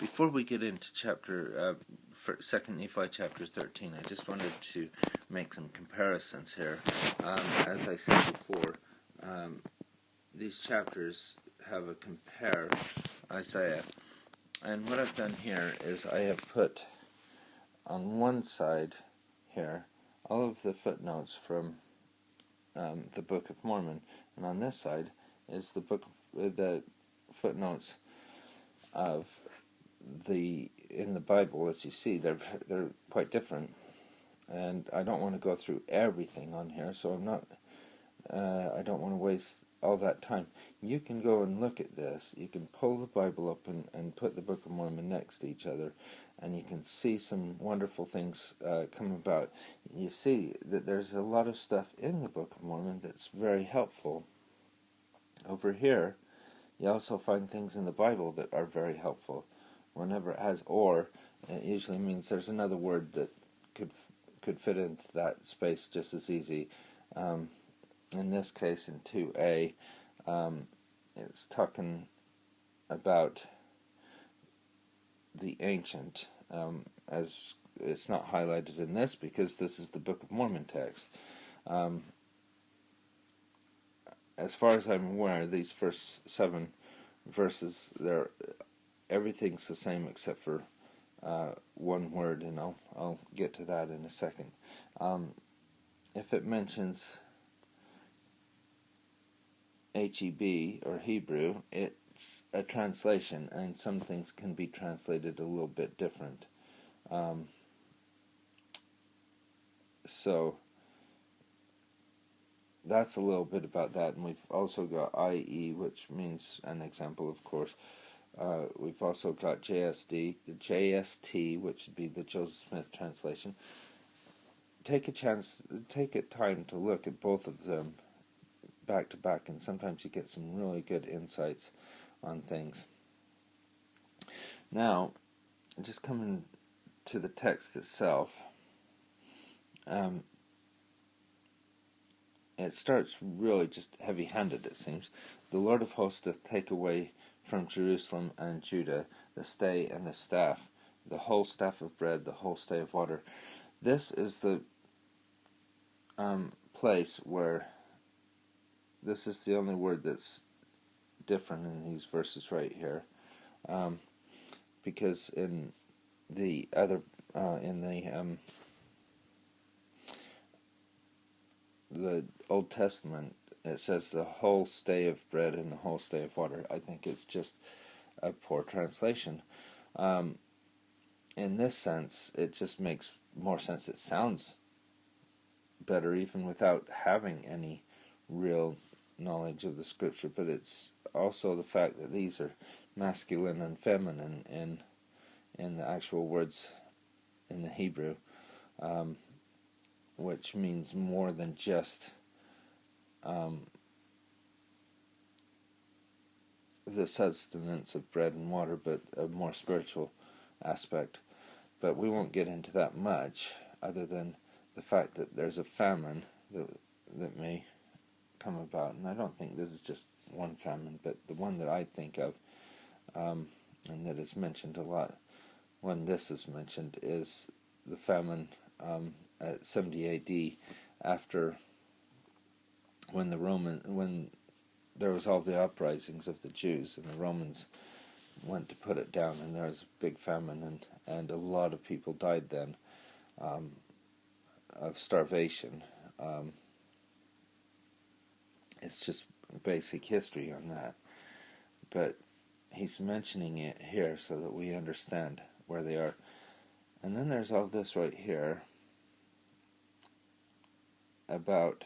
Before we get into Second Nephi chapter 13, I just wanted to make some comparisons here. As I said before, these chapters have a compare Isaiah, and what I've done here is I have put on one side here all of the footnotes from the Book of Mormon, and on this side is the footnotes of in the Bible. As you see, they're quite different, and I don't want to go through everything on here, so I don't want to waste all that time. You can go and look at this. You can pull the Bible up and put the Book of Mormon next to each other, and you can see some wonderful things come about. You see that there's a lot of stuff in the Book of Mormon that's very helpful. Over here, you also find things in the Bible that are very helpful. Whenever it has "or," it usually means there's another word that could fit into that space just as easy. In this case, in 2a, it's talking about the ancient, as it's not highlighted in this because this is the Book of Mormon text. As far as I'm aware, these first 7 verses, everything's the same except for one word, and I'll get to that in a second. If it mentions HEB or Hebrew, it's a translation, and some things can be translated a little bit different. So that's a little bit about that, and we've also got IE, which means an example, of course. We've also got JST, which would be the Joseph Smith translation. Take a time to look at both of them back to back, and sometimes you get some really good insights on things. Now, just coming to the text itself, it starts really just heavy-handed, it seems. The Lord of hosts doth take away from Jerusalem and Judah the stay and the staff, the whole staff of bread, the whole stay of water. This is the place where this is the only word that's different in these verses right here, because in the other the Old Testament, it says the whole stay of bread and the whole stay of water. I think it's just a poor translation. In this sense, it just makes more sense. It sounds better even without having any real knowledge of the Scripture, but it's also the fact that these are masculine and feminine in the actual words in the Hebrew, which means more than just the sustenance of bread and water, but a more spiritual aspect. But we won't get into that much, other than the fact that there's a famine that may come about, and I don't think this is just one famine, but the one that I think of, and that is mentioned a lot when this is mentioned, is the famine at 70 A.D. after when there was all the uprisings of the Jews, and the Romans went to put it down, and there was a big famine, and a lot of people died then of starvation. It's just basic history on that, but he's mentioning it here so that we understand where they are. And then there's all this right here about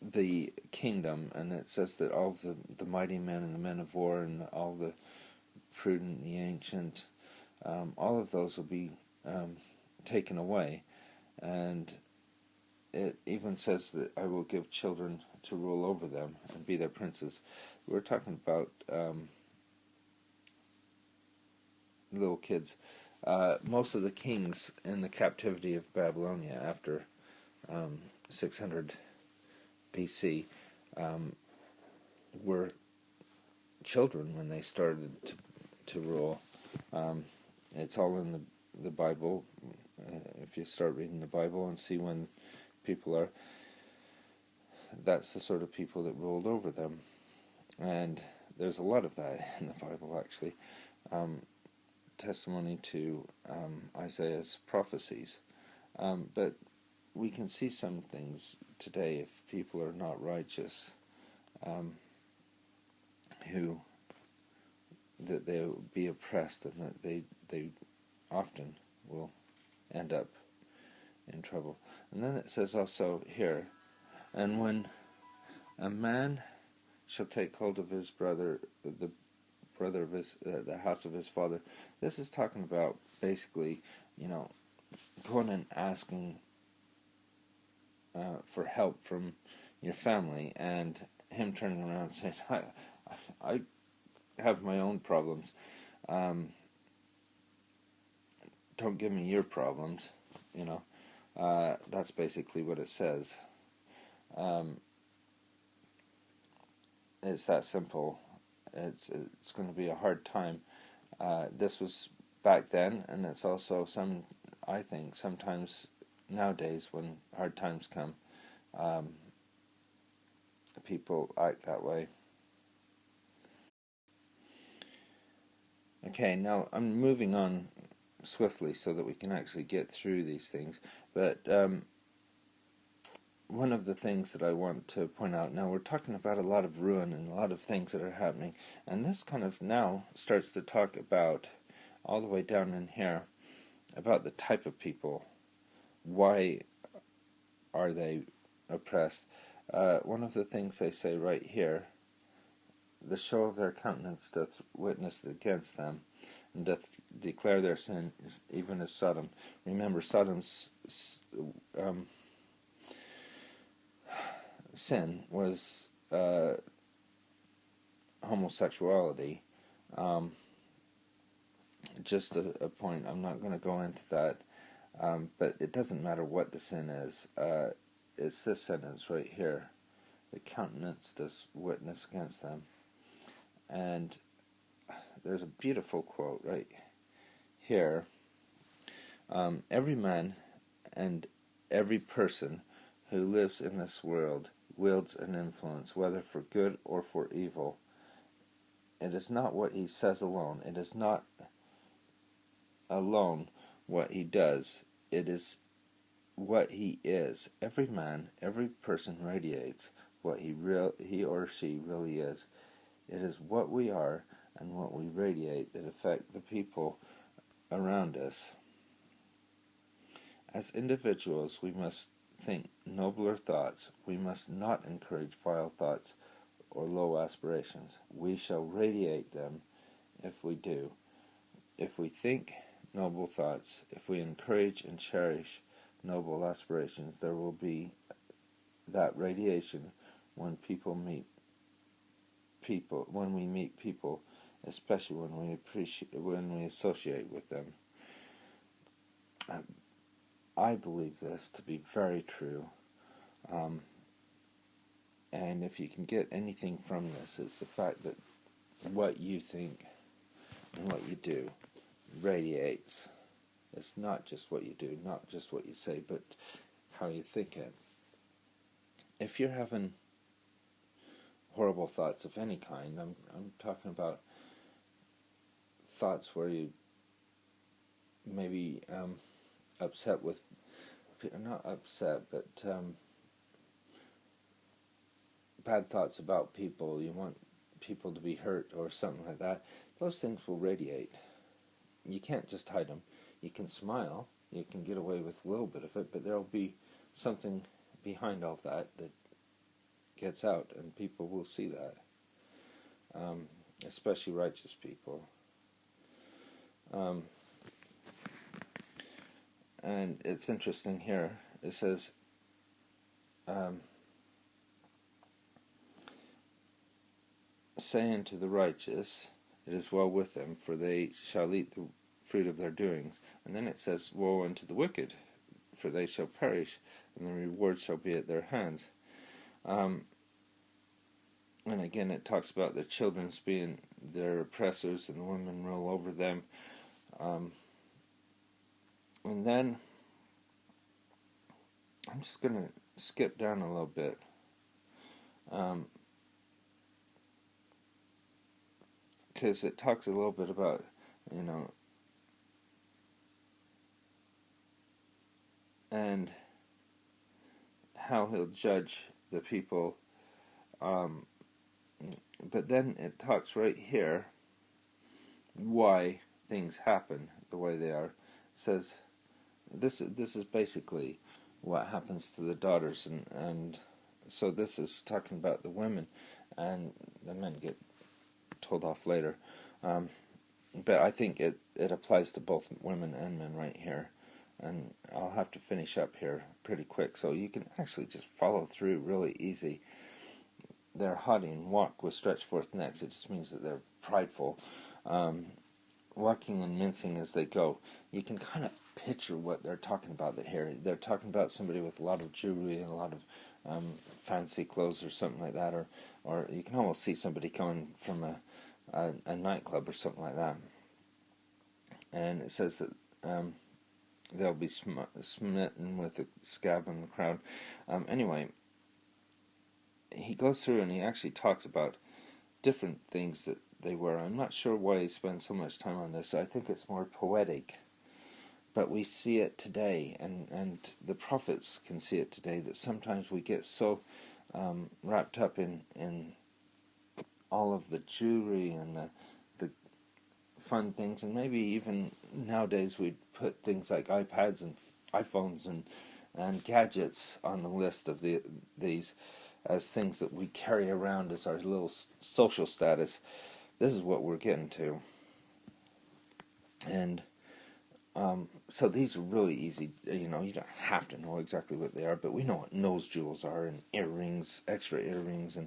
the kingdom, and it says that all the mighty men and the men of war and all the prudent, the ancient, all of those will be taken away. And it even says that I will give children to rule over them and be their princes. We're talking about little kids. Most of the kings in the captivity of Babylonia after 600 BC were children when they started to rule. It's all in the Bible. If you start reading the Bible and see when people are, that's the sort of people that ruled over them. And there's a lot of that in the Bible, actually. Testimony to Isaiah's prophecies. But we can see some things today, if people are not righteous, that they will be oppressed, and that they often will end up in trouble. And then it says also here, and when a man shall take hold of his brother, the brother of his, the house of his father. This is talking about basically, going and asking for help from your family, and him turning around and saying, I have my own problems. Don't give me your problems, That's basically what it says. It's that simple. It's going to be a hard time. This was back then, and it's also I think sometimes nowadays when hard times come, people act that way. Okay, now I'm moving on swiftly so that we can actually get through these things, but one of the things that I want to point out now, we're talking about a lot of ruin and a lot of things that are happening, and this kind of now starts to talk about, all the way down in here, about the type of people. Why are they oppressed? One of the things they say right here, the show of their countenance doth witness against them, and doth declare their sin, even as Sodom. Remember, Sodom's sin was homosexuality. Just a point, I'm not going to go into that, but it doesn't matter what the sin is. It's this sentence right here. The countenance does witness against them. And there's a beautiful quote right here. Every man and every person who lives in this world wields an influence, whether for good or for evil. It is not what he says alone. It is not alone what he does. It is what he is. Every man, every person radiates what he or she really is. It is what we are and what we radiate that affect the people around us. As individuals, we must think nobler thoughts. We must not encourage vile thoughts or low aspirations. We shall radiate them if we do. If we think noble thoughts, if we encourage and cherish noble aspirations, there will be that radiation when we meet people, especially when we associate with them. I believe this to be very true. And if you can get anything from this, it's the fact that what you think and what you do radiates. It's not just what you do, not just what you say, but how you think it. If you're having horrible thoughts of any kind, I'm talking about thoughts where you maybe upset with, not upset, but bad thoughts about people, you want people to be hurt or something like that, those things will radiate. You can't just hide them. You can smile, you can get away with a little bit of it, but there'll be something behind all that gets out, and people will see that, especially righteous people. And it's interesting here, it says, say unto the righteous, it is well with them, for they shall eat the fruit of their doings. And then it says, woe unto the wicked, for they shall perish, and the reward shall be at their hands. And again, it talks about the children's being their oppressors and the women rule over them. And then I'm just going to skip down a little bit. Because it talks a little bit about, and how he'll judge the people. But then it talks right here why things happen the way they are. It says this is basically what happens to the daughters, and so this is talking about the women, and the men get told off later. But I think it applies to both women and men right here. And I'll have to finish up here pretty quick, so you can actually just follow through really easy. They're haughty and walk with stretched forth necks. It just means that they're prideful, walking and mincing as they go. You can kind of picture what they're talking about here. They're talking about somebody with a lot of jewelry and a lot of fancy clothes or something like that, or you can almost see somebody coming from a nightclub or something like that. And it says that they'll be smitten with a scab in the crowd. Anyway, he goes through and he actually talks about different things that they were. I'm not sure why he spends so much time on this. I think it's more poetic. But we see it today, and the prophets can see it today, that sometimes we get so wrapped up in all of the jewelry and the fun things, and maybe even nowadays we'd put things like iPads and iPhones and gadgets on the list of these as things that we carry around as our little social status. This is what we're getting to. And so these are really easy. You don't have to know exactly what they are, but we know what nose jewels are, and earrings, extra earrings,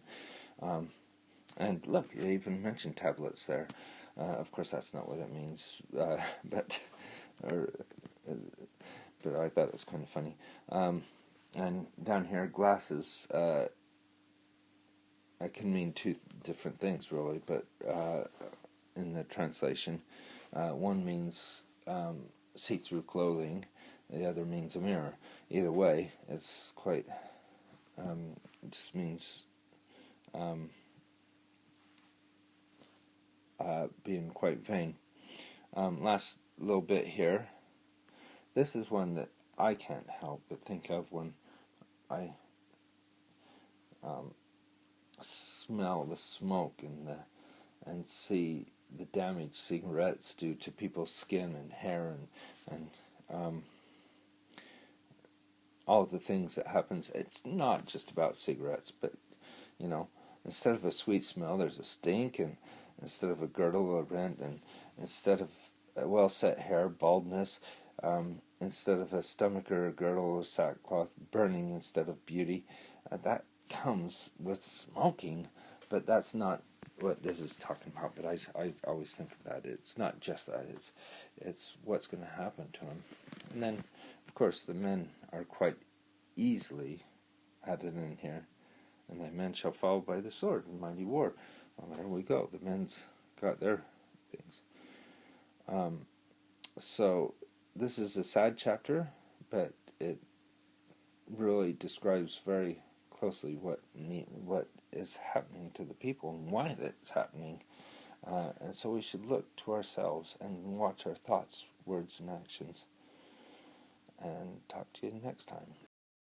and look, they even mentioned tablets there. Of course, that's not what it means, but I thought it was kind of funny. And down here, glasses. It can mean two different things, really, but in the translation, one means see-through clothing, the other means a mirror. Either way, it's quite, it just means being quite vain. Last little bit here. This is one that I can't help but think of when I smell the smoke and see the damage cigarettes do to people's skin and hair and all of the things that happens. It's not just about cigarettes, but instead of a sweet smell, there's a stink, and instead of a girdle, a rent, and instead of a well-set hair, baldness, instead of a stomach or a girdle or sackcloth, burning instead of beauty. That comes with smoking, but that's not what this is talking about. But I always think of that. It's not just that. It's what's going to happen to him. And then, of course, the men are quite easily added in here. And the men shall fall by the sword in mighty war. Well, there we go. The men's got their things. So this is a sad chapter, but it really describes very closely what is happening to the people and why that's happening. And so we should look to ourselves and watch our thoughts, words, and actions. And talk to you next time.